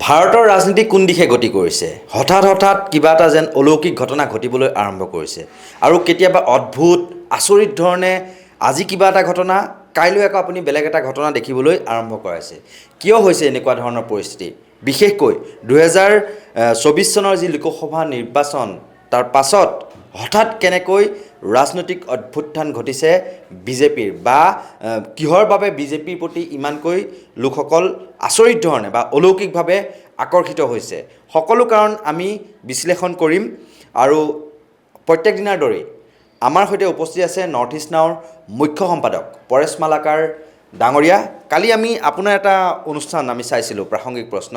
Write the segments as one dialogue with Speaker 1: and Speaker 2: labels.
Speaker 1: ভাৰতৰ ৰাজনীতি কোন দিশে গতি কৰিছে হঠাৎ কিবা এটা যেন অলৌকিক ঘটনা ঘটিবলৈ আৰম্ভ কৰিছে আৰু কেতিয়াবা অদ্ভুত আচৰিত ধৰণে আজি কিবা এটা ঘটনা কাইলৈ আকৌ আপুনি বেলেগ এটা ঘটনা দেখিবলৈ আৰম্ভ কৰাইছে কিয় হৈছে এনেকুৱা ধৰণৰ পৰিস্থিতি বিশেষকৈ 2024 চনৰ যি লোকসভা নিৰ্বাচন তাৰ পাছত হঠাৎ কেনেকৈ ৰাজনৈতিক অভ্যুত্থান ঘটিছে বিজেপিৰ বা কিহৰ বাবে বিজেপিৰ প্ৰতি ইমানকৈ লোকসকল আচৰিত ধৰণে বা অলৌকিকভাৱে আকৰ্ষিত হৈছে সকলো কাৰণ আমি বিশ্লেষণ কৰিম আৰু প্ৰত্যেক দিনাৰ দৰে আমাৰ সৈতে উপস্থিত আছে নৰ্থ ইষ্ট নাওৰ মুখ্য সম্পাদক পৰেশ মালাকাৰ ডাঙৰীয়া কালি আমি আপোনাৰ এটা অনুষ্ঠান আমি চাইছিলোঁ প্ৰাসংগিক প্ৰশ্ন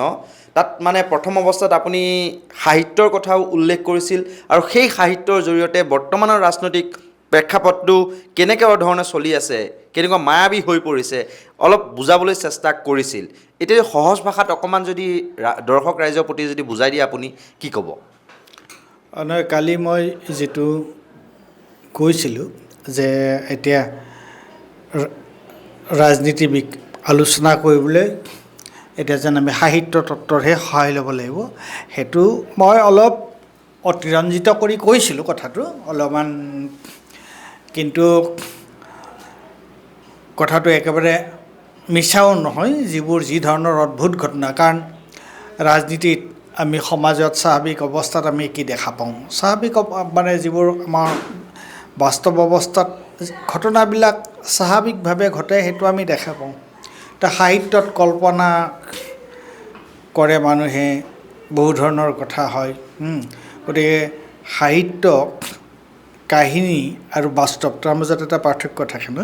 Speaker 1: তাত মানে প্ৰথম অৱস্থাত আপুনি সাহিত্যৰ কথাও উল্লেখ কৰিছিল আৰু সেই সাহিত্যৰ জৰিয়তে বৰ্তমানৰ ৰাজনৈতিক প্ৰেক্ষাপটটো কেনেকৈ ধৰণে চলি আছে কেনেকুৱা মায়াবী হৈ পৰিছে অলপ বুজাবলৈ চেষ্টা কৰিছিল এতিয়া সহজ ভাষাত অকণমান যদি দৰ্শক ৰাইজৰ প্ৰতি যদি বুজাই দিয়ে আপুনি কি ক'ব
Speaker 2: নহয় কালি মই যেটো কৈছিলোঁ যে এতিয়া ৰাজনীতি আলোচনা কৰিবলৈ এতিয়া যেন আমি সাহিত্য তত্ত্বৰহে সহায় ল'ব লাগিব সেইটো মই অলপ অতিৰঞ্জিত কৰি কৈছিলোঁ কথাটো অলপমান কিন্তু কথাটো একেবাৰে মিছাও নহয় যি ধৰণৰ অদ্ভুত ঘটনা কাৰণ ৰাজনীতিত আমি সমাজত স্বাভাৱিক অৱস্থাত আমি কি দেখা পাওঁ স্বাভাৱিক মানে যিবোৰ আমাৰ বাস্তৱ অৱস্থাত ঘটনাবিলাক স্বাভাৱিকভাৱে ঘটে সেইটো আমি দেখা পাওঁ তা সাহিত্যত কল্পনা কৰে মানুহে বহু ধৰণৰ কথা হয় গতিকে সাহিত্য কাহিনী আৰু বাস্তৱ তাৰ মাজত এটা পাৰ্থক্য থাকে ন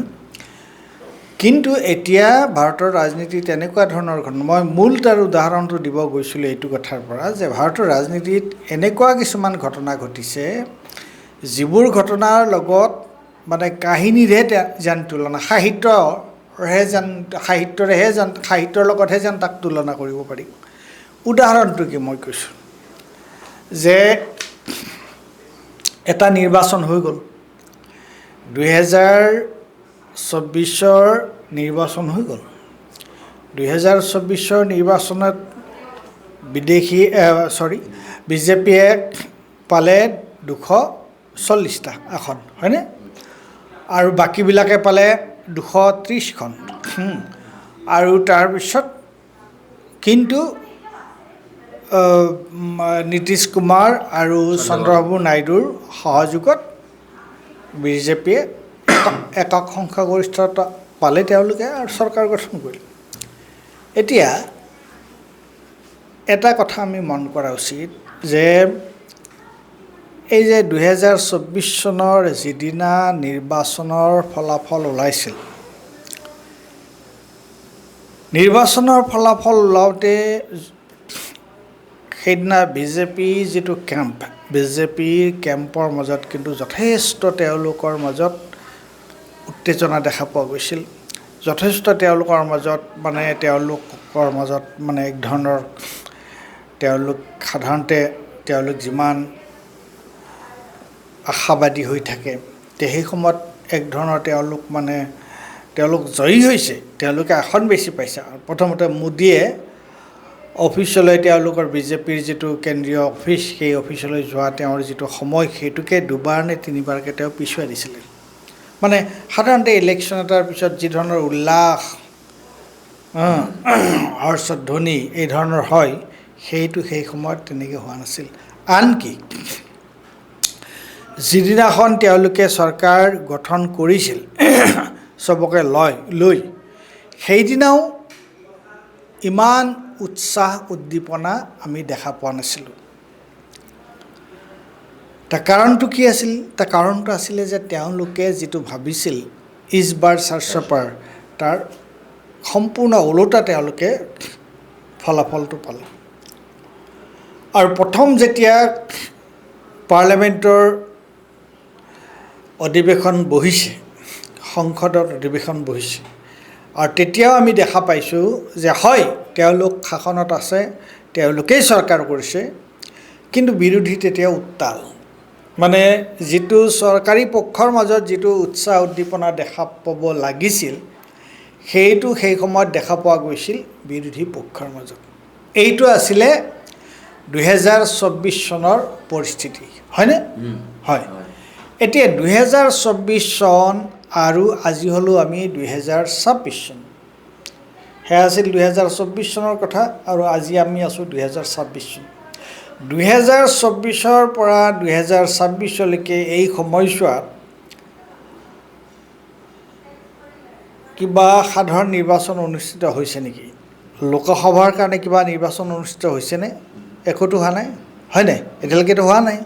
Speaker 2: কিন্তু এতিয়া ভাৰতৰ ৰাজনীতি তেনেকুৱা ধৰণৰ ঘটনা মই মূল তাৰ উদাহৰণটো দিব গৈছিলোঁ এইটো কথাৰ পৰা যে ভাৰতৰ ৰাজনীতিত এনেকুৱা কিছুমান ঘটনা ঘটিছে যিবোৰ ঘটনাৰ লগত মানে কাহিনীৰে যেন তুলনা সাহিত্যৰ লগতহে যেন তাক তুলনা কৰিব পাৰি উদাহৰণটো কি মই কৈছোঁ যে এটা নিৰ্বাচন হৈ গ'ল 2024 নিৰ্বাচন হৈ গ'ল 2024 নিৰ্বাচনত বিজেপিয়ে পালে 240টা আসন হয়নে আৰু বাকীবিলাকে পালে 230খন আৰু তাৰপিছত কিন্তু নীতিশ কুমাৰ আৰু চন্দ্ৰবাবু নাইডুৰ সহযোগত বিজেপিয়ে একক সংখ্যাগৰিষ্ঠতা পালে তেওঁলোকে আৰু চৰকাৰ গঠন কৰিলে এতিয়া এটা কথা আমি মন কৰা উচিত যে এই যে 2024 চনৰ যিদিনা নিৰ্বাচনৰ ফলাফল ওলাইছিল নিৰ্বাচনৰ ফলাফল ওলাওঁতে সেইদিনা বিজেপি যিটো বিজেপিৰ কেম্পৰ মাজত কিন্তু যথেষ্ট তেওঁলোকৰ মাজত উত্তেজনা দেখা পোৱা গৈছিল যথেষ্ট তেওঁলোকৰ মাজত মানে এক ধৰণৰ সাধাৰণতে যিমান আশাবাদী হৈ থাকে সেই সময়ত এক ধৰণৰ তেওঁলোক জয়ী হৈছে তেওঁলোকে আসন বেছি পাইছে প্ৰথমতে মোদীয়ে অফিচলৈ তেওঁলোকৰ বিজেপিৰ যিটো কেন্দ্ৰীয় অফিচ সেই অফিচলৈ যোৱা তেওঁৰ যিটো সময় সেইটোকে দুবাৰ নে তিনিবাৰকৈ তেওঁ পিছুৱাই দিছিলে মানে সাধাৰণতে ইলেকশ্যন এটাৰ পিছত যি ধৰণৰ উল্লাস হৰ্ষধ্বনি এই ধৰণৰ হয় সেইটো সেই সময়ত তেনেকৈ হোৱা নাছিল আনকি যিদিনাখন তেওঁলোকে চৰকাৰ গঠন কৰিছিল চবকে লৈ সেইদিনাও ইমান উৎসাহ উদ্দীপনা আমি দেখা পোৱা নাছিলোঁ তাৰ কাৰণটো কি আছিল তাৰ কাৰণটো আছিলে যে তেওঁলোকে যিটো ভাবিছিল ইজ বাৰ চাৰ্চপাৰ তাৰ সম্পূৰ্ণ ওলোটা তেওঁলোকে ফলাফলটো পালে আৰু প্ৰথম যেতিয়া পাৰ্লিয়ামেণ্টৰ অধিৱেশন বহিছে সংসদৰ অধিৱেশন বহিছে আৰু তেতিয়াও আমি দেখা পাইছোঁ যে হয় তেওঁলোক শাসনত আছে তেওঁলোকেই চৰকাৰ কৰিছে কিন্তু বিৰোধী তেতিয়া উত্তাল মানে যিটো চৰকাৰী পক্ষৰ মাজত যিটো উৎসাহ উদ্দীপনা দেখা পাব লাগিছিল সেইটো সেই সময়ত দেখা পোৱা গৈছিল বিৰোধী পক্ষৰ মাজত এইটো আছিলে 2024 চনৰ পৰিস্থিতি, হয়নে? হয়। এতিয়া 2024 চন আৰু আজি হ'লেও আমি 2026 চন। সেয়া আছিল 2024 চনৰ কথা আৰু আজি আমি আছোঁ 2026 চন। 2024 পৰা 2026লৈকে এই সময়ছোৱাত কিবা সাধাৰণ নিৰ্বাচন অনুষ্ঠিত হৈছে নেকি? লোকসভাৰ কাৰণে কিবা নিৰ্বাচন অনুষ্ঠিত হৈছেনে? একোতো হোৱা নাই, হয়নে? এতিয়ালৈকেতো হোৱা নাই।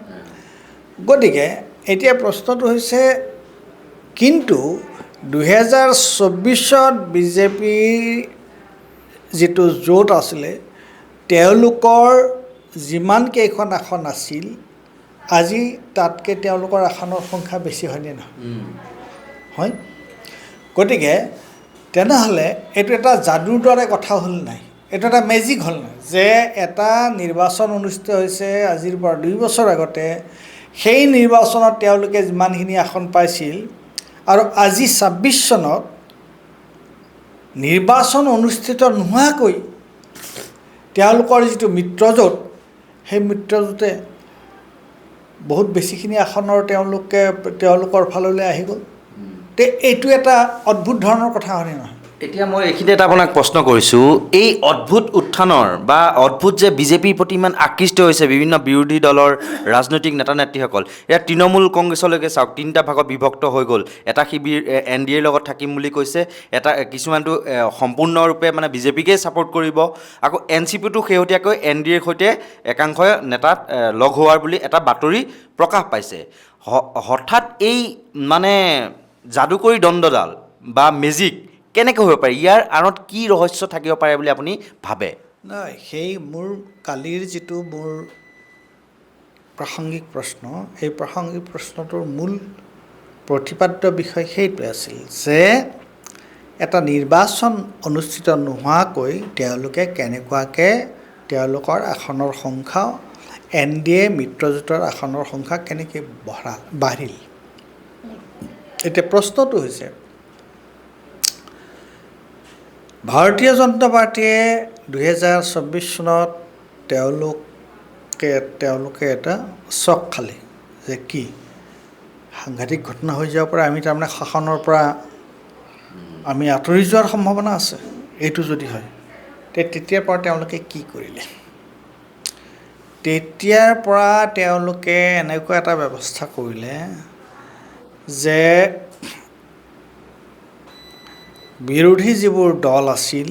Speaker 2: গতিকে এতিয়া প্ৰশ্নটো হৈছে, কিন্তু 2024ত বিজেপিৰ যিটো জোট আছিলে, তেওঁলোকৰ যিমান কেইখন আসন আছিল, আজি তাতকৈ তেওঁলোকৰ আসনৰ সংখ্যা বেছি হয়নে নহয়? হয়। গতিকে তেনেহ'লে এইটো এটা যাদুৰ দৰে কথা হ'ল নাই, এইটো এটা মেজিক হ'ল নাই যে এটা নিৰ্বাচন অনুষ্ঠিত হৈছে আজিৰ পৰা 2 বছৰ আগতে, সেই নিৰ্বাচনত তেওঁলোকে যিমানখিনি আসন পাইছিল আৰু আজি 26 চনত নিৰ্বাচন অনুষ্ঠিত নোহোৱাকৈ তেওঁলোকৰ যিটো মিত্ৰজোঁট, সেই মিত্ৰজোঁটে বহুত বেছিখিনি আসনৰ তেওঁলোকৰ ফাললৈ আহি গ'ল। তে এইটো এটা অদ্ভুত ধৰণৰ কথা হয়নে নহয়?
Speaker 1: এতিয়া মই এইখিনিতে এটা আপোনাক প্ৰশ্ন কৰিছোঁ, এই অদ্ভুত উত্থানৰ বা অদ্ভুত যে বিজেপিৰ প্ৰতি ইমান আকৃষ্ট হৈছে বিভিন্ন বিৰোধী দলৰ ৰাজনৈতিক নেতা নেত্ৰীসকল, এতিয়া তৃণমূল কংগ্ৰেছলৈকে চাওক, 3টা ভাগত বিভক্ত হৈ গ'ল। এটা শিবিৰ NDA ৰ লগত থাকিম বুলি কৈছে, কিছুমানটো সম্পূৰ্ণৰূপে মানে বিজেপিকেই ছাপোৰ্ট কৰিব, আকৌ NCPটো শেহতীয়াকৈ NDA ৰ সৈতে একাংশ নেতাত লগ হোৱাৰ বুলি এটা বাতৰি প্ৰকাশ পাইছে। হঠাৎ এই মানে যাদুকৰী দণ্ডডাল বা মেজিক কেনেকৈ হ'ব পাৰে? ইয়াৰ আঁৰত কি ৰহস্য থাকিব পাৰে বুলি আপুনি ভাবে?
Speaker 2: নাই, সেই মোৰ কালিৰ যিটো মোৰ প্ৰাসংগিক প্ৰশ্ন, এই প্ৰাসংগিক প্ৰশ্নটোৰ মূল প্ৰতিপাদ্য বিষয় সেইটোৱে আছিল যে এটা নিৰ্বাচন অনুষ্ঠিত নোহোৱাকৈ তেওঁলোকে কেনেকুৱাকৈ তেওঁলোকৰ আসনৰ সংখ্যা, NDA মিত্ৰজোঁটৰ আসনৰ সংখ্যা কেনেকৈ বাঢ়িল। এতিয়া প্ৰশ্নটো হৈছে, ভাৰতীয় জনতা পাৰ্টীয়ে 2024 চনত তেওঁলোকে এটা চক খালে যে কি সাংঘাতিক ঘটনা হৈ যাব পাৰে, আমি তাৰমানে শাসনৰ পৰা আমি আঁতৰি যোৱাৰ সম্ভাৱনা আছে এইটো যদি হয়। তেতিয়াৰ পৰা তেওঁলোকে কি কৰিলে? তেতিয়াৰ পৰা তেওঁলোকে এনেকুৱা এটা ব্যৱস্থা কৰিলে যে বিৰোধী যিবোৰ দল আছিল,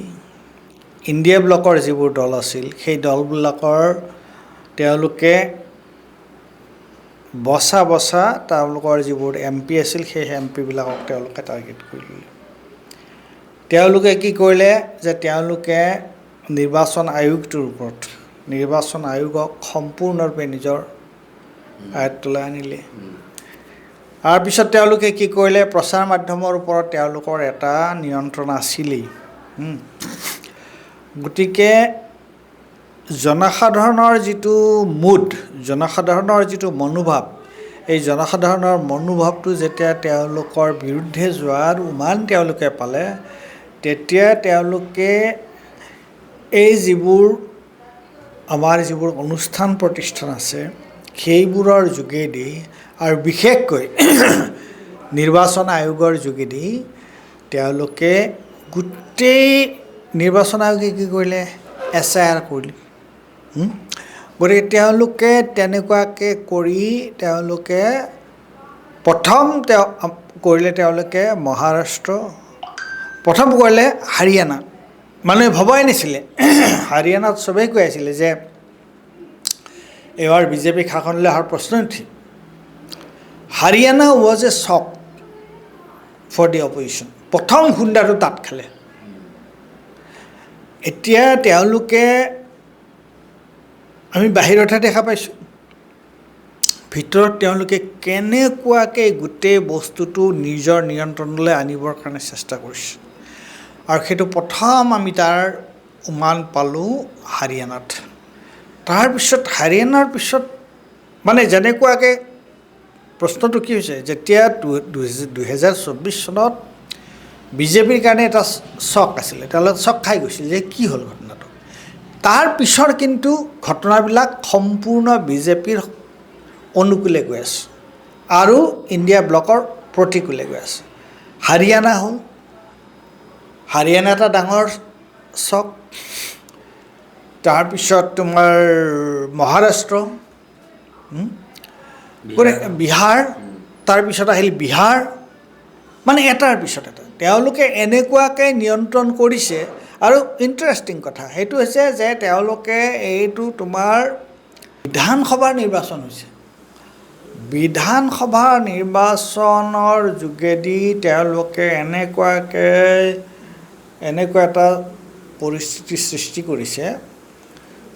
Speaker 2: ইণ্ডিয়া ব্লকৰ যিবোৰ দল আছিল, সেই দলবিলাকৰ তেওঁলোকে বচা তেওঁলোকৰ যিবোৰ MP আছিল, সেই MPবিলাকক তেওঁলোকে টাৰ্গেট কৰি ল'লে। তেওঁলোকে কি কৰিলে যে তেওঁলোকে নিৰ্বাচন আয়োগক সম্পূৰ্ণৰূপে নিজৰ আয়ত্তলৈ আনিলে। তাৰপিছত তেওঁলোকে কি কৰিলে, প্ৰচাৰ মাধ্যমৰ ওপৰত তেওঁলোকৰ এটা নিয়ন্ত্ৰণ আছিলেই। গতিকে জনসাধাৰণৰ যিটো জনসাধাৰণৰ যিটো মনোভাৱ, এই জনসাধাৰণৰ মনোভাৱটো যেতিয়া তেওঁলোকৰ বিৰুদ্ধে যোৱাৰ উমান তেওঁলোকে পালে, তেতিয়া তেওঁলোকে এই আমাৰ যিবোৰ অনুষ্ঠান প্ৰতিষ্ঠান আছে, সেইবোৰৰ যোগেদি আৰু বিশেষকৈ নিৰ্বাচন আয়োগৰ যোগেদি তেওঁলোকে গোটেই নিৰ্বাচন আয়োগে কি কৰিলে, SIR কৰিলে। গতিকে তেওঁলোকে তেনেকুৱাকৈ কৰি তেওঁলোকে প্ৰথম কৰিলে মহাৰাষ্ট্ৰ, প্ৰথম কৰিলে হাৰিয়ানা। মানুহে ভবাই নাছিলে, হাৰিয়ানাত চবেই কৈ আছিলে যে এইবাৰ বিজেপি শাসনলৈ অহাৰ প্ৰশ্ন নুঠে। Haryana was a shock for the opposition. প্ৰথম খুন্দাটো তাত খালে। এতিয়া তেওঁলোকে, আমি বাহিৰতহে দেখা পাইছোঁ, ভিতৰত তেওঁলোকে কেনেকুৱাকৈ গোটেই বস্তুটো নিজৰ নিয়ন্ত্ৰণলৈ আনিবৰ কাৰণে চেষ্টা কৰিছে। আৰু সেইটো প্ৰথম আমি তাৰ উমান পালোঁ হাৰিয়ানাত। তাৰপিছত হাৰিয়ানাৰ পিছত মানে যেনেকুৱাকৈ প্ৰশ্নটো কি হৈছে, যেতিয়া 2024 চনত বিজেপিৰ কাৰণে এটা চক আছিলে, তেওঁলোকে চক খাই গৈছিল যে কি হ'ল ঘটনাটো। তাৰ পিছৰ কিন্তু ঘটনাবিলাক সম্পূৰ্ণ বিজেপিৰ অনুকূলে গৈ আছে আৰু ইণ্ডিয়া ব্লকৰ প্ৰতিকূলে গৈ আছে। হাৰিয়ানা হ'ল, হাৰিয়ানা এটা ডাঙৰ চক, তাৰপিছত তোমাৰ মহাৰাষ্ট্ৰ, বিহাৰ, তাৰপিছত আহিল বিহাৰ, মানে এটাৰ পিছত এটা তেওঁলোকে এনেকুৱাকৈ নিয়ন্ত্ৰণ কৰিছে। আৰু ইণ্টাৰেষ্টিং কথা সেইটো হৈছে যে তেওঁলোকে এইটো তোমাৰ বিধানসভাৰ নিৰ্বাচন হৈছে, বিধানসভাৰ নিৰ্বাচনৰ যোগেদি তেওঁলোকে এনেকুৱা এটা পৰিস্থিতি সৃষ্টি কৰিছে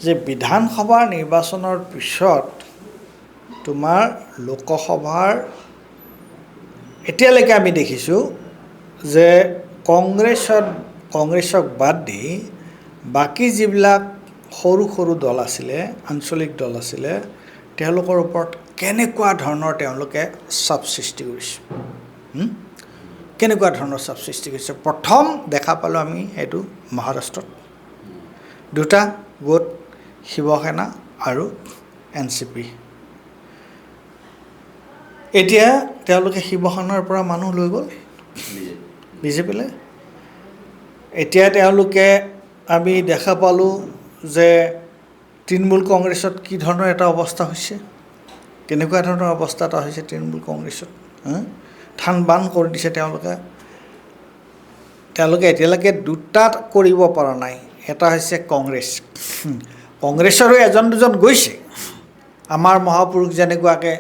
Speaker 2: যে বিধানসভাৰ নিৰ্বাচনৰ পিছত তোমাৰ লোকসভাৰ এতিয়ালৈকে আমি দেখিছোঁ যে কংগ্ৰেছক বাদ দি বাকী যিবিলাক সৰু সৰু দল আছিলে, আঞ্চলিক দল আছিলে, তেওঁলোকৰ ওপৰত কেনেকুৱা ধৰণৰ তেওঁলোকে চাপ সৃষ্টি কৰিছে, কেনেকুৱা ধৰণৰ চাপ সৃষ্টি কৰিছে। প্ৰথম দেখা পালোঁ আমি সেইটো মহাৰাষ্ট্ৰত, দুটা গোট শিৱসেনা আৰু NCP। এতিয়া তেওঁলোকে শিৱসেনাৰ পৰা মানুহ লৈ গ'ল বিজেপিলৈ। এতিয়া তেওঁলোকে আমি দেখা পালোঁ যে তৃণমূল কংগ্ৰেছত কি ধৰণৰ এটা অৱস্থা হৈছে, কেনেকুৱা ধৰণৰ অৱস্থা এটা হৈছে তৃণমূল কংগ্ৰেছত, থান বান কৰি দিছে তেওঁলোকে এতিয়ালৈকে দুটা কৰিব পৰা নাই। এটা হৈছে কংগ্ৰেছৰো এজন দুজন গৈছে, আমাৰ মহাপুৰুষ যেনেকুৱাকৈ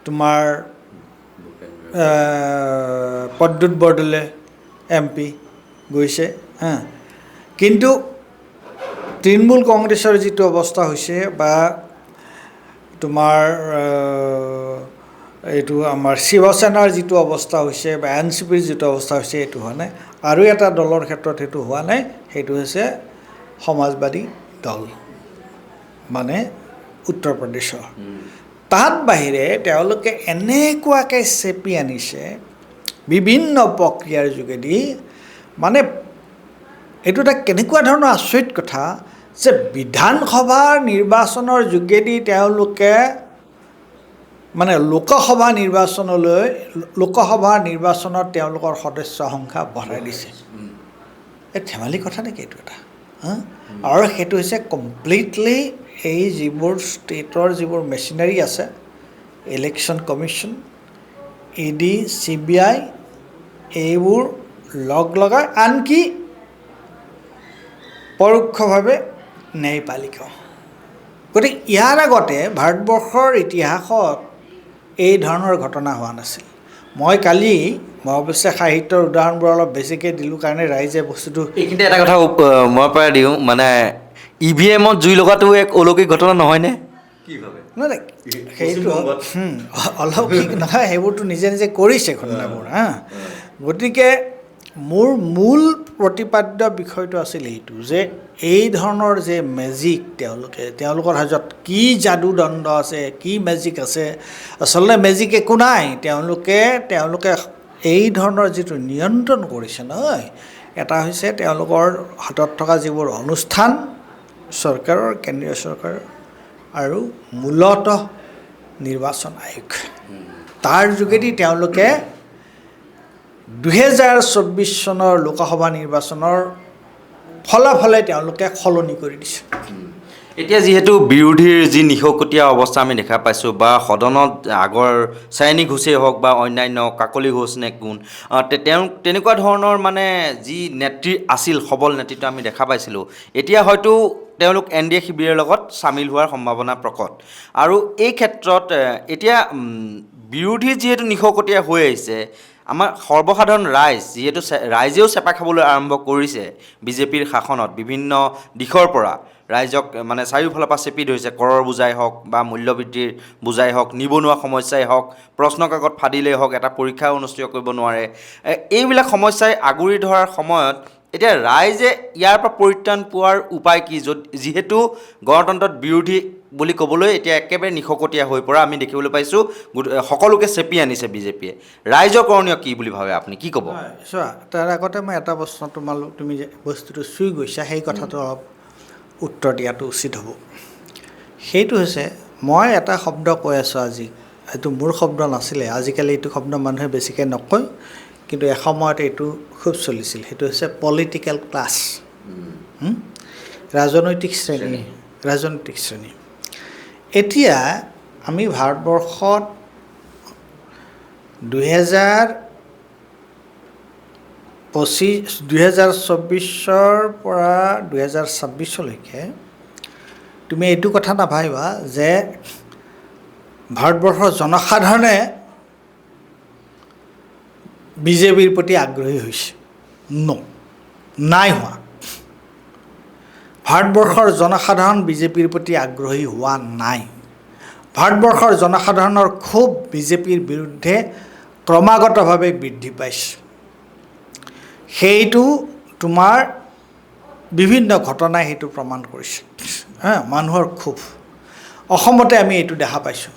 Speaker 2: তোমাৰ প্ৰদ্যুৎ বৰদলৈ MP গৈছে, কিন্তু তৃণমূল কংগ্ৰেছৰ যিটো অৱস্থা হৈছে বা তোমাৰ এইটো আমাৰ শিৱসেনাৰ যিটো অৱস্থা হৈছে বা NCPৰ যিটো অৱস্থা হৈছে এইটো হোৱা নাই। আৰু এটা দলৰ ক্ষেত্ৰত সেইটো হোৱা নাই, সেইটো হৈছে সমাজবাদী দল, মানে উত্তৰ প্ৰদেশৰ। তাত বাহিৰে তেওঁলোকে এনেকুৱাকৈ চেপি আনিছে বিভিন্ন প্ৰক্ৰিয়াৰ যোগেদি, মানে এইটো এটা কেনেকুৱা ধৰণৰ আচৰিত কথা যে বিধানসভাৰ নিৰ্বাচনৰ যোগেদি তেওঁলোকে মানে লোকসভা নিৰ্বাচনত তেওঁলোকৰ সদস্য সংখ্যা বঢ়াই দিছে। এই ধেমালি কথা নেকি এইটো এটা? আৰু সেইটো হৈছে কমপ্লিটলি এই যিবোৰ ষ্টেটৰ যিবোৰ মেচিনাৰী আছে, ইলেকশ্যন কমিশ্যন, ED, CBI, এইবোৰ লগাই, আনকি পৰোক্ষভাৱে ন্যায়পালিকাও। গতিকে ইয়াৰ আগতে ভাৰতবৰ্ষৰ ইতিহাসত এই ধৰণৰ ঘটনা হোৱা নাছিল। মই অৱশ্যে সাহিত্যৰ উদাহৰণবোৰ অলপ বেছিকৈ দিলোঁ কাৰণে ৰাইজে বস্তুটো
Speaker 1: এইখিনিতে এটা কথা মই পৰা দিওঁ, মানে EVMত জুই লগাটো এক অলৌকিক ঘটনা নহয়নে? কি ভাবে?
Speaker 2: নাই, সেইটো অলৌকিক নহয়, সেইবোৰতো নিজে নিজে কৰিছে ঘটনাবোৰ। গতিকে মোৰ মূল প্ৰতিপাদ্য বিষয়টো আছিল এইটো যে এই ধৰণৰ যে মেজিক তেওঁলোকৰ হাজত কি যাদু দণ্ড আছে, কি মেজিক আছে, আচলতে মেজিক একো নাই। তেওঁলোকে এই ধৰণৰ যিটো নিয়ন্ত্ৰণ কৰিছে নহয়, এটা হৈছে তেওঁলোকৰ হাতত থকা যিবোৰ অনুষ্ঠান চৰকাৰৰ, কেন্দ্ৰীয় চৰকাৰৰ, আৰু মূলতঃ নিৰ্বাচন আয়োগ, তাৰ যোগেদি তেওঁলোকে 2024 চনৰ লোকসভা নিৰ্বাচনৰ ফলাফলে তেওঁলোকে সলনি কৰি দিছে।
Speaker 1: এতিয়া যিহেতু বিৰোধীৰ যি নিশকতীয়া অৱস্থা আমি দেখা পাইছোঁ, বা সদনত আগৰ চাইনী ঘোষেই হওক বা অন্যান্য কাকলি ঘোষ নে কোন, তেনেকুৱা ধৰণৰ মানে যি নেত্ৰী আছিল, সবল নেতৃত্ব আমি দেখা পাইছিলোঁ, এতিয়া হয়তো তেওঁলোক NDA শিবিৰৰ লগত চামিল হোৱাৰ সম্ভাৱনা প্ৰকট। আৰু এই ক্ষেত্ৰত এতিয়া বিৰোধী যিহেতু নিশকতীয়া হৈ আহিছে, আমাৰ সৰ্বসাধাৰণ ৰাইজেও চেপা খাবলৈ আৰম্ভ কৰিছে বিজেপিৰ শাসনত, বিভিন্ন দিশৰ পৰা ৰাইজক মানে চাৰিওফালৰ পৰা চেপি ধৰিছে। কৰৰ বোজাই হওক বা মূল্যবৃদ্ধিৰ বোজাই হওক, নিবনুৱা সমস্যাই হওক, প্ৰশ্ন কাকত ফাদিলেই হওক, এটা পৰীক্ষা অনুষ্ঠিত কৰিব নোৱাৰে, এইবিলাক সমস্যাই আগুৰি ধৰাৰ সময়ত এতিয়া ৰাইজে ইয়াৰ পৰা পৰিত্ৰাণ পোৱাৰ উপায় কি? যিহেতু গণতন্ত্ৰত বিৰোধী বুলি ক'বলৈ এতিয়া একেবাৰে নিশকতীয়া হৈ পৰা আমি দেখিবলৈ পাইছোঁ, সকলোকে চেপি আনিছে বিজেপিয়ে। ৰাইজৰ কৰণীয় কি বুলি ভাবে আপুনি, কি ক'ব?
Speaker 2: চোৱা, তাৰ আগতে মই এটা প্ৰশ্ন তুমি যে বস্তুটো চুই গৈছা, সেই কথাটো অলপ উত্তৰ দিয়াটো উচিত হ'ব। সেইটো হৈছে মই এটা শব্দ কৈ আছোঁ আজি, এইটো মোৰ শব্দ নাছিলে, আজিকালি এইটো শব্দ মানুহে বেছিকৈ নকয়, কিন্তু এসময়ত এইটো খুব চলিছিল। সেইটো হৈছে পলিটিকেল ক্লাছ, ৰাজনৈতিক শ্ৰেণী। ৰাজনৈতিক শ্ৰেণী। এতিয়া আমি ভাৰতবৰ্ষত 2024 পৰা 2026লৈকে তুমি এইটো কথা নাভাবিবা যে ভাৰতবৰ্ষৰ জনসাধাৰণে বিজেপিৰ প্ৰতি আগ্ৰহী হৈছে। নাই হোৱা। ভাৰতবৰ্ষৰ জনসাধাৰণ বিজেপিৰ প্ৰতি আগ্ৰহী হোৱা নাই। ভাৰতবৰ্ষৰ জনসাধাৰণৰ ক্ষোভ বিজেপিৰ বিৰুদ্ধে ক্ৰমাগতভাৱে বৃদ্ধি পাইছে। সেইটো তোমাৰ বিভিন্ন ঘটনাই সেইটো প্ৰমাণ কৰিছে। মানুহৰ ক্ষোভ অসমতে আমি এইটো দেখা পাইছোঁ।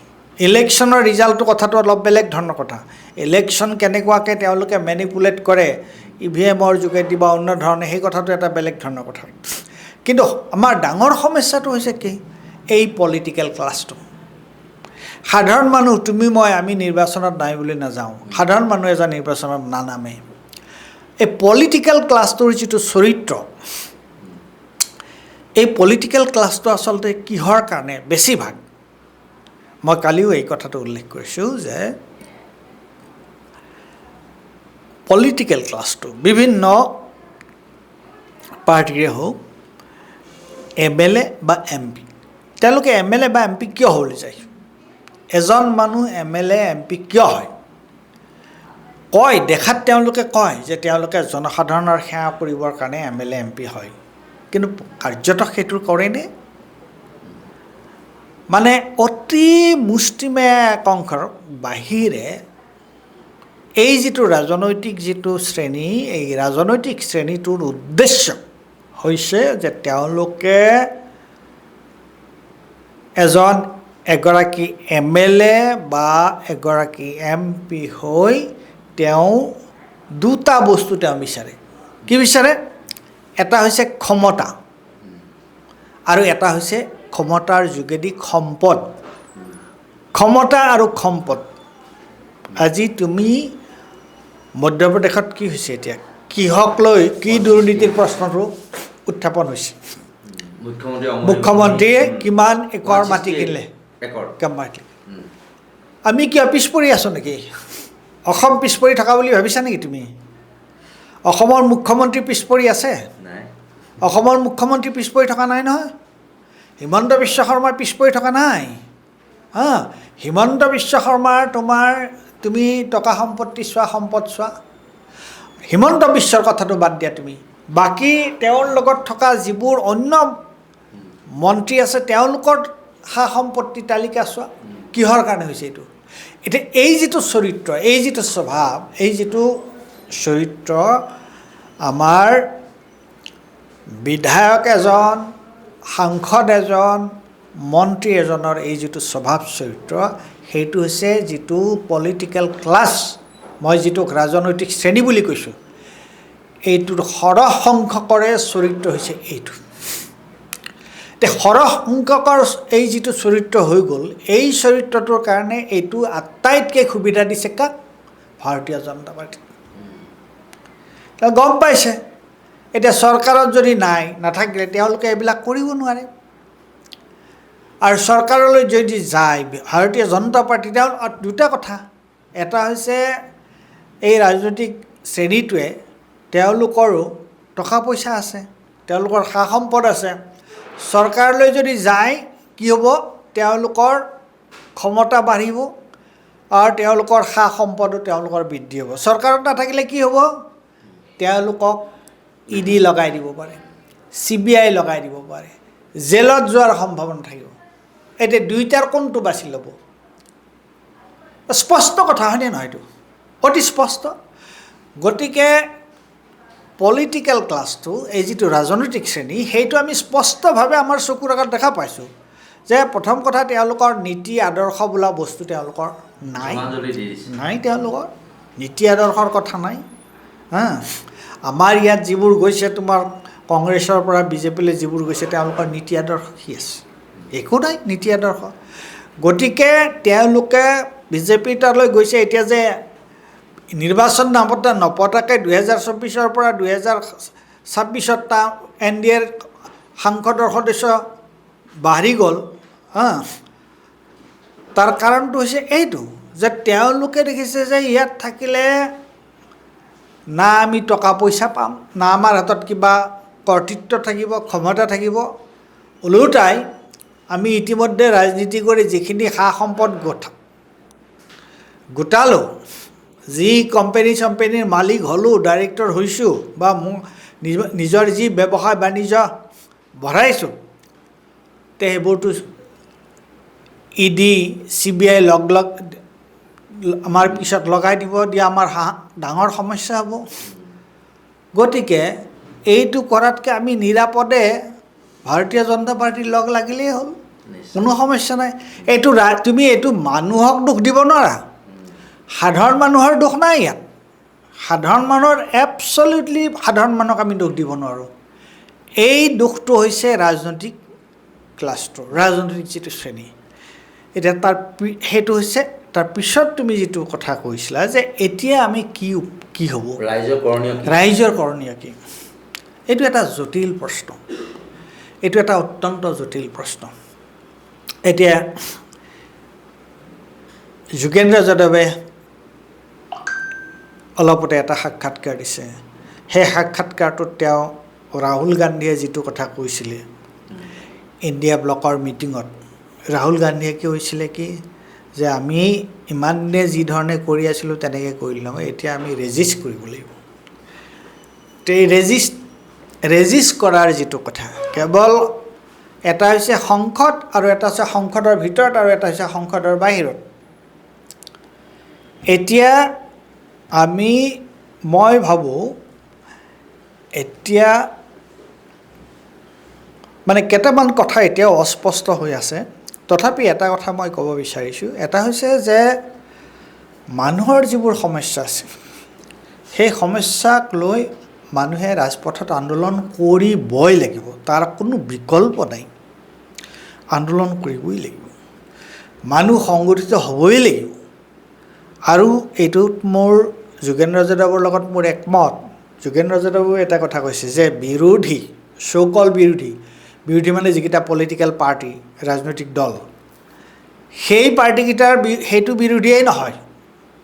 Speaker 2: ইলেকশ্যনৰ ৰিজাল্টটো কথাটো অলপ বেলেগ ধৰণৰ কথা। ইলেকশ্যন কেনেকুৱাকৈ তেওঁলোকে মেনিপুলেট কৰে EVM-ৰ যোগেদি বা অন্য ধৰণে, সেই কথাটো এটা বেলেগ ধৰণৰ কথা। কিন্তু আমাৰ ডাঙৰ সমস্যাটো হৈছে কি, এই পলিটিকেল ক্লাছটো। সাধাৰণ মানুহ, তুমি মই, আমি নিৰ্বাচনত নাই বুলি নাযাওঁ, সাধাৰণ মানুহ এজন নিৰ্বাচনত নানামে। এই পলিটিকেল ক্লাছটোৰ যিটো চৰিত্ৰ, এই পলিটিকেল ক্লাছটো আচলতে কিহৰ কাৰণে বেছিভাগ, মই কালিও এই কথাটো উল্লেখ কৰিছোঁ যে পলিটিকেল ক্লাছটো বিভিন্ন পাৰ্টিৰে হওক, MLA বা MP, তেওঁলোকে MLA বা MP কিয় হ'বলৈ যায়? এজন মানুহ MLA MP কিয় হয়? কয়, দেখাত তেওঁলোকে কয় যে তেওঁলোকে জনসাধাৰণৰ সেৱা কৰিবৰ কাৰণে MLA MP হয়, কিন্তু কাৰ্যত সেইটো কৰেনে? মানে অতি মুষ্টিমেয় অংশৰ বাহিৰে এই যিটো ৰাজনৈতিক যিটো শ্ৰেণী, এই ৰাজনৈতিক শ্ৰেণীটোৰ উদ্দেশ্য হৈছে যে তেওঁলোকে এগৰাকী MLA বা এগৰাকী MP হৈ তেওঁ দুটা বস্তু তেওঁ বিচাৰে। কি বিচাৰে? এটা হৈছে ক্ষমতা আৰু এটা হৈছে ক্ষমতাৰ যোগেদি সম্পদ। ক্ষমতা আৰু সম্পদ। আজি তুমি মধ্যপ্ৰদেশত কি হৈছে এতিয়া, কিহক লৈ কি দুৰ্নীতিৰ প্ৰশ্নটো উত্থাপন হৈছে? মুখ্যমন্ত্ৰীয়ে কিমান একৰ মাটি কিনিলে? মাটি। আমি কিয় পিছ পৰি আছোঁ নেকি? অসম পিছ পৰি থকা বুলি ভাবিছা নেকি তুমি? অসমৰ মুখ্যমন্ত্ৰী পিছ পৰি আছে? অসমৰ মুখ্যমন্ত্ৰী পিছ পৰি থকা নাই নহয়। হিমন্ত বিশ্ব শৰ্মা পিছ পৰি থকা নাই। হিমন্ত বিশ্ব শৰ্মাৰ তুমি টকা সম্পত্তি চোৱা, সম্পদ চোৱা। হিমন্ত বিশ্বৰ কথাটো বাদ দিয়া তুমি, বাকী তেওঁৰ লগত থকা যিবোৰ অন্য মন্ত্ৰী আছে তেওঁলোকৰ সা সম্পত্তি তালিকা চোৱা। কিহৰ কাৰণে হৈছে এইটো? এতিয়া এই যিটো চৰিত্ৰ, এই যিটো স্বভাৱ, এই যিটো চৰিত্ৰ আমাৰ বিধায়ক এজন, সাংসদ এজন, মন্ত্ৰী এজনৰ এই যিটো স্বভাৱ চৰিত্ৰ, সেইটো হৈছে যিটো পলিটিকেল ক্লাছ, মই যিটো ৰাজনৈতিক শ্ৰেণী বুলি কৈছোঁ, এইটোৰ সৰহ সংখ্যকৰে চৰিত্ৰ হৈছে এইটো। এতিয়া সৰহ সংখ্যকৰ এই যিটো চৰিত্ৰ হৈ গ'ল, এই চৰিত্ৰটোৰ কাৰণে এইটো আটাইতকৈ সুবিধা দিছে কাক? ভাৰতীয় জনতা পাৰ্টি। গম পাইছে এতিয়া চৰকাৰত যদি নাথাকিলে তেওঁলোকে এইবিলাক কৰিব নোৱাৰে। আৰু চৰকাৰলৈ যদি যায় ভাৰতীয় জনতা পাৰ্টি, তেওঁ দুটা কথা। এটা হৈছে এই ৰাজনৈতিক শ্ৰেণীটোৱে, তেওঁলোকৰো টকা পইচা আছে, তেওঁলোকৰ সা সম্পদ আছে। চৰকাৰলৈ যদি যায় কি হ'ব? তেওঁলোকৰ ক্ষমতা বাঢ়িব আৰু তেওঁলোকৰ সা সম্পদো তেওঁলোকৰ বৃদ্ধি হ'ব। চৰকাৰত নাথাকিলে কি হ'ব? তেওঁলোকক ED লগাই দিব পাৰে, CBI লগাই দিব পাৰে, জেলত যোৱাৰ সম্ভাৱনা থাকিব। এতিয়া দুইটাৰ কোনটো বাছি ল'ব? স্পষ্ট কথা হয়নে নহয়? এইটো অতি স্পষ্ট। গতিকে পলিটিকেল ক্লাছটো, এই যিটো ৰাজনৈতিক শ্ৰেণী, সেইটো আমি স্পষ্টভাৱে আমাৰ চকুৰ আগত দেখা পাইছোঁ যে প্ৰথম কথা তেওঁলোকৰ নীতি আদৰ্শ বোলা বস্তু তেওঁলোকৰ নাই। তেওঁলোকৰ নীতি আদৰ্শৰ কথা নাই। আমাৰ ইয়াত যিবোৰ গৈছে তোমাৰ কংগ্ৰেছৰ পৰা বিজেপিলৈ যিবোৰ গৈছে তেওঁলোকৰ নীতি আদৰ্শ কি আছে? একো নাই নীতি আদৰ্শ। গতিকে তেওঁলোকে বিজেপিৰ তালৈ গৈছে এতিয়া যে নিৰ্বাচন নপতাকৈ 2024 পৰা 2026 NDAৰ সাংসদৰ সদস্য বাঢ়ি গ'ল। তাৰ কাৰণটো হৈছে এইটো যে তেওঁলোকে দেখিছে যে ইয়াত থাকিলে না আমি টকা পইচা পাম, না আমাৰ হাতত কিবা কৰ্তৃত্ব থাকিব, ক্ষমতা থাকিব। ওলোটাই আমি ইতিমধ্যে ৰাজনীতি কৰি যিখিনি সা সম্পদ গোটালোঁ, যি কোম্পানীৰ মালিক হ'লোঁ, ডাইৰেক্টৰ হৈছোঁ, বা নিজৰ যি ব্যৱসায় বাণিজ্য বঢ়াইছোঁ, তে সেইবোৰতো ED CBI আমাৰ পিছত লগাই দিব দিয়া আমাৰ ডাঙৰ সমস্যা হ'ব। গতিকে এইটো কৰাতকৈ আমি নিৰাপদে ভাৰতীয় জনতা পাৰ্টীৰ লগ লাগিলেই হ'ল, কোনো সমস্যা নাই। তুমি এইটো মানুহক দোষ দিব নোৱাৰা, সাধাৰণ মানুহৰ দোষ নাই ইয়াত। সাধাৰণ মানুহৰ এবছলিউটলি সাধাৰণ মানুহক আমি দোষ দিব নোৱাৰোঁ। এই দোষটো হৈছে ৰাজনৈতিক ক্লাছটো, ৰাজনৈতিক যিটো শ্ৰেণী। এতিয়া সেইটো হৈছে তাৰ পিছত তুমি যিটো কথা কৈছিলা যে এতিয়া আমি কি হ'ব, ৰাইজৰ কৰণীয় কি, এইটো এটা জটিল প্ৰশ্ন, এইটো এটা অত্যন্ত জটিল প্ৰশ্ন। এতিয়া যোগেন্দ্ৰ যাদৱে অলপতে এটা সাক্ষাৎকাৰ দিছে। সেই সাক্ষাৎকাৰটোত তেওঁ ৰাহুল গান্ধীয়ে যিটো কথা কৈছিলে ইণ্ডিয়া ব্লকৰ মিটিঙত, ৰাহুল গান্ধীয়ে কি হৈছিলে কি যে আমি ইমান দিনে যি ধৰণে কৰি আছিলোঁ তেনেকৈ কৰি লওঁ, এতিয়া আমি ৰেজিষ্ট কৰিব লাগিব। তো এই ৰেজিষ্ট কৰাৰ যিটো কথা, কেৱল এটা হৈছে সংসদ আৰু এটা হৈছে সংসদৰ ভিতৰত আৰু এটা হৈছে সংসদৰ বাহিৰত। এতিয়া মই ভাবোঁ এতিয়া মানে কেইটামান কথা এতিয়াও অস্পষ্ট হৈ আছে। তথাপি এটা কথা মই ক'ব বিচাৰিছোঁ, এটা হৈছে যে মানুহৰ যিবোৰ সমস্যা আছে সেই সমস্যাক লৈ মানুহে ৰাজপথত আন্দোলন কৰিবই লাগিব, তাৰ কোনো বিকল্প নাই। আন্দোলন কৰিবই লাগিব, মানুহ সংগঠিত হ'বই লাগিব। আৰু এইটোত মোৰ যোগেন্দ্ৰ যাদৱৰ লগত মোৰ একমত। যোগেন্দ্ৰ যাদৱেও এটা কথা কৈছে যে বিৰোধী মানে যিকেইটা পলিটিকেল পাৰ্টি, ৰাজনৈতিক দল, সেই পাৰ্টিকেইটাৰ সেইটো বিৰোধীয়েই নহয়,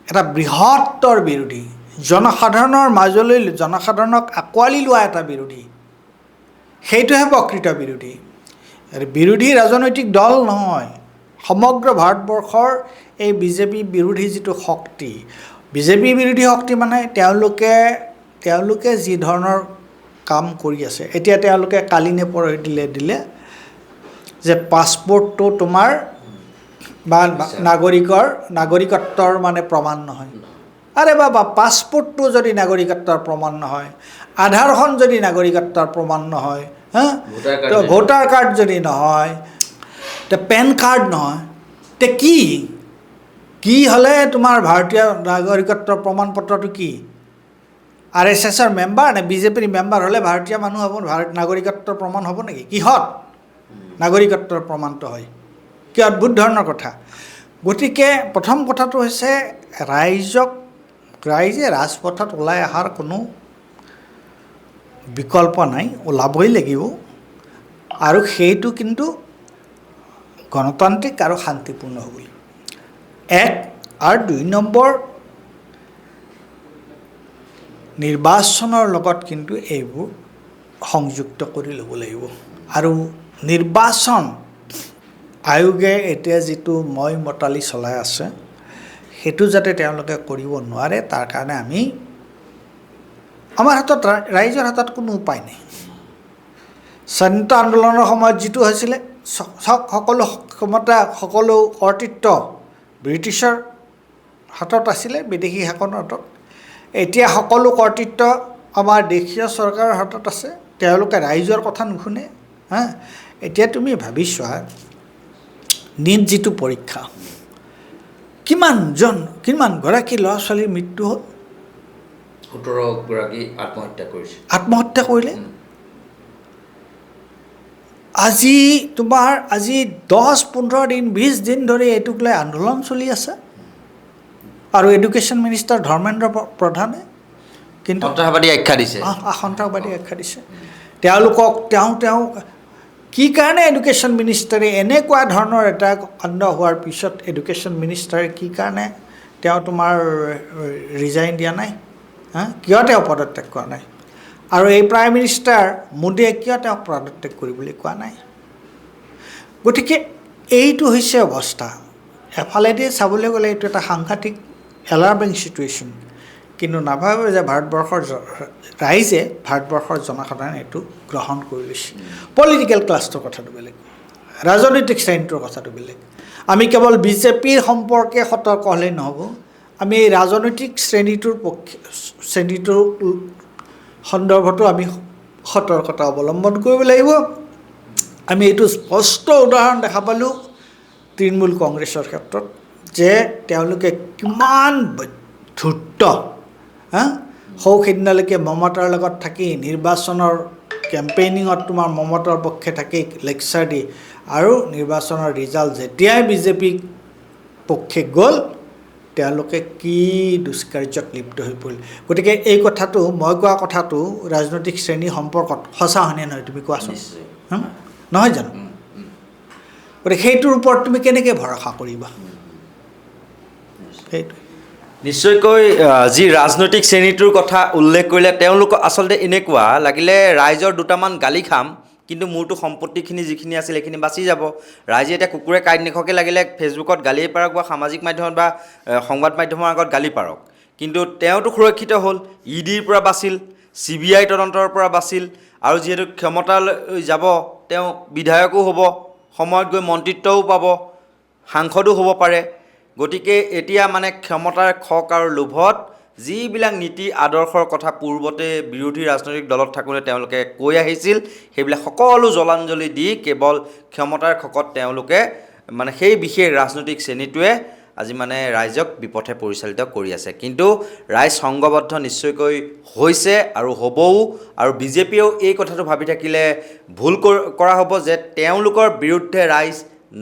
Speaker 2: এটা বৃহত্তৰ বিৰোধী, জনসাধাৰণৰ মাজলৈ জনসাধাৰণক আঁকোৱালি লোৱা এটা বিৰোধী, সেইটোহে প্ৰকৃত বিৰোধী। বিৰোধী ৰাজনৈতিক দল নহয়, সমগ্ৰ ভাৰতবৰ্ষৰ এই বিজেপি বিৰোধী যিটো শক্তি, বিজেপি বিৰোধী শক্তি মানে তেওঁলোকে যি ধৰণৰ কাম কৰি আছে। এতিয়া তেওঁলোকে কালি নে পৰহি দিলে যে পাছপৰ্টটো তোমাৰ বা নাগৰিকত্বৰ মানে প্ৰমাণ নহয়। আৰে বাবা, পাছপৰ্টটো যদি নাগৰিকত্বৰ প্ৰমাণ নহয়, আধাৰখন যদি নাগৰিকত্বৰ প্ৰমাণ নহয়, তো ভোটাৰ কাৰ্ড যদি নহয়, তো পেন কাৰ্ড নহয়, তে কি হ'লে তোমাৰ ভাৰতীয় নাগৰিকত্বৰ প্ৰমাণ পত্ৰটো কি? RSSৰ মেম্বাৰ নে বিজেপিৰ মেম্বাৰ হ'লে ভাৰতীয় মানুহ হ'ব, নাগৰিকত্বৰ প্ৰমাণ হ'ব নেকি? কিহত নাগৰিকত্বৰ প্ৰমাণটো হয়? কি অদ্ভুত ধৰণৰ কথা। গতিকে প্ৰথম কথাটো হৈছে ৰাইজে ৰাজপথত ওলাই অহাৰ কোনো বিকল্প নাই, ওলাবই লাগিব। আৰু সেইটো কিন্তু গণতান্ত্ৰিক আৰু শান্তিপূৰ্ণ হ'ব লাগিব। আৰু 2 নম্বৰ, নিৰ্বাচনৰ লগত কিন্তু এইবোৰ সংযুক্ত কৰি ল'ব লাগিব। আৰু নিৰ্বাচন আয়োগে এতিয়া যিটো মতালি চলাই আছে, সেইটো যাতে তেওঁলোকে কৰিব নোৱাৰে, তাৰ কাৰণে আমাৰ হাতত, ৰাইজৰ হাতত কোনো উপায় নাই। স্বাধীনতা আন্দোলনৰ সময়ত যিটো হৈছিলে, সকলো ক্ষমতা, সকলো কৰ্তৃত্ব ব্ৰিটিছৰ হাতত আছিলে, বিদেশী শাসনৰ হাতত। এতিয়া সকলো কৰ্তৃত্ব আমাৰ দেশীয় চৰকাৰৰ হাতত আছে, তেওঁলোকে ৰাইজৰ কথা নুশুনে। এতিয়া তুমি ভাবি চোৱা, নিট যিটো পৰীক্ষা, কিমানগৰাকী ল'ৰা ছোৱালীৰ মৃত্যু হ'ল?
Speaker 1: 17 গৰাকী আত্মহত্যা কৰিলে।
Speaker 2: আজি তোমাৰ 10-15 দিন 20 দিন ধৰি এইটোক লৈ আন্দোলন চলি আছে আৰু এডুকেশ্যন মিনিষ্টাৰ ধৰ্মেন্দ্ৰ প্ৰধানে কিন্তু
Speaker 1: সন্ত্ৰাসবাদী আখ্যা দিছে
Speaker 2: সন্ত্ৰাসবাদী আখ্যা দিছে তেওঁলোকক তেওঁ কি কাৰণে এডুকেশ্যন মিনিষ্টাৰে এনেকুৱা ধৰণৰ এটা কাণ্ড হোৱাৰ পিছত এডুকেশ্যন মিনিষ্টাৰে কি কাৰণে তেওঁ তোমাৰ ৰিজাইন দিয়া নাই কিয় তেওঁ পদত্যাগ কৰা নাই আৰু এই প্ৰাইম মিনিষ্টাৰ মোদীয়ে কিয় তেওঁক পদত্যাগ কৰিবলৈ কোৱা নাই গতিকে এইটো হৈছে অৱস্থা এফালেদি চাবলৈ গ'লে এইটো এটা সাংঘাতিক এলাৰ্মিং চিটুৱেশ্যন কিন্তু নাভাবে যে ভাৰতবৰ্ষৰ ৰাইজে ভাৰতবৰ্ষৰ জনসাধাৰণে এইটো গ্ৰহণ কৰি লৈছে পলিটিকেল ক্লাছটোৰ কথাটো বেলেগ ৰাজনৈতিক শ্ৰেণীটোৰ কথাটো বেলেগ আমি কেৱল বিজেপিৰ সম্পৰ্কে সতৰ্ক হ'লেই নহ'ব আমি এই ৰাজনৈতিক শ্ৰেণীটোৰ সন্দৰ্ভতো আমি সতৰ্কতা অৱলম্বন কৰিব লাগিব আমি এইটো স্পষ্ট উদাহৰণ দেখা পালোঁ তৃণমূল কংগ্ৰেছৰ ক্ষেত্ৰত যে তেওঁলোকে কিমান ধূৰ্ত সৌসিদিনালৈকে মমতাৰ লগত থাকি নিৰ্বাচনৰ কেম্পেইনিঙত তোমাৰ মমতাৰ পক্ষে থাকি লেকচাৰ দি আৰু নিৰ্বাচনৰ ৰিজাল্ট যেতিয়াই বিজেপি পক্ষে গ'ল তেওঁলোকে কি দুষ্কাৰ্যত লিপ্ত হৈ পৰিল গতিকে এই কথাটো মই কোৱা কথাটো ৰাজনৈতিক শ্ৰেণী সম্পৰ্কত সঁচা হয়নে নহয় তুমি কোৱাচোন নহয় জানো গতিকে সেইটোৰ ওপৰত তুমি কেনেকৈ ভৰসা কৰিবা সেইটো
Speaker 1: নিশ্চয়কৈ যি ৰাজনৈতিক শ্ৰেণীটোৰ কথা উল্লেখ কৰিলে তেওঁলোক আচলতে এনেকুৱা লাগিলে ৰাইজৰ দুটামান গালি খাম কিন্তু মোৰতো সম্পত্তিখিনি যিখিনি আছিল সেইখিনি বাচি যাব ৰাইজে এতিয়া কুকুৰে কাঁইট নিখকে লাগিলে ফেচবুকত গালিয়ে পাৰক বা সামাজিক মাধ্যমত বা সংবাদ মাধ্যমৰ আগত গালি পাৰক কিন্তু তেওঁতো সুৰক্ষিত হ'ল ইডিৰ পৰা বাচিল CBI তদন্তৰ পৰা বাচিল আৰু যিহেতু ক্ষমতালৈ যাব তেওঁ বিধায়কো হ'ব সময়ত গৈ মন্ত্ৰিত্বও পাব সাংসদো হ'ব পাৰে গতিকে এতিয়া মানে ক্ষমতাৰ খক আৰু লোভত যিবিলাক নীতি আদৰ্শৰ কথা পূৰ্বতে বিৰোধী ৰাজনৈতিক দলত থাকোঁতে তেওঁলোকে কৈ আহিছিল সেইবিলাক সকলো জলাঞ্জলি দি কেৱল ক্ষমতাৰ খকত তেওঁলোকে মানে সেই বিশেষ ৰাজনৈতিক শ্ৰেণীটোৱে আজি মানে ৰাইজক বিপথে পৰিচালিত কৰি আছে কিন্তু ৰাইজ সংঘবদ্ধ নিশ্চয়কৈ হৈছে আৰু হ'বও আৰু বিজেপিয়েও এই কথাটো ভাবি থাকিলে ভুল কৰা হ'ব যে তেওঁলোকৰ বিৰুদ্ধে ৰাইজ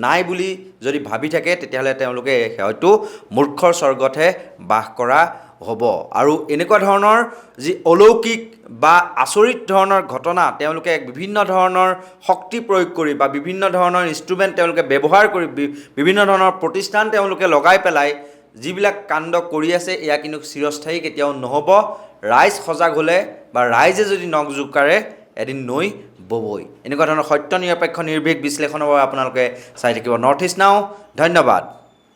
Speaker 1: নাই বুলি যদি ভাবি থাকে তেতিয়াহ'লে তেওঁলোকে হয়তো মূৰ্খৰ স্বৰ্গতহে বাস কৰা হ'ব আৰু এনেকুৱা ধৰণৰ যি অলৌকিক বা আচৰিত ধৰণৰ ঘটনা তেওঁলোকে বিভিন্ন ধৰণৰ শক্তি প্ৰয়োগ কৰি বা বিভিন্ন ধৰণৰ ইনষ্ট্ৰুমেণ্ট তেওঁলোকে ব্যৱহাৰ কৰি বিভিন্ন ধৰণৰ প্ৰতিষ্ঠান তেওঁলোকে লগাই পেলাই যিবিলাক কাণ্ড কৰি আছে এয়া কিন্তু চিৰস্থায়ী কেতিয়াও নহ'ব ৰাইজ সজাগ হ'লে বা ৰাইজে যদি নখ জোকাৰে এদিন নৈ ববই এনেকুৱা ধৰণৰ সত্য নিৰপেক্ষ নিৰ্ভীক বিশ্লেষণৰ বাবে আপোনালোকে চাই থাকিব নৰ্থ ইষ্ট নাও ধন্যবাদ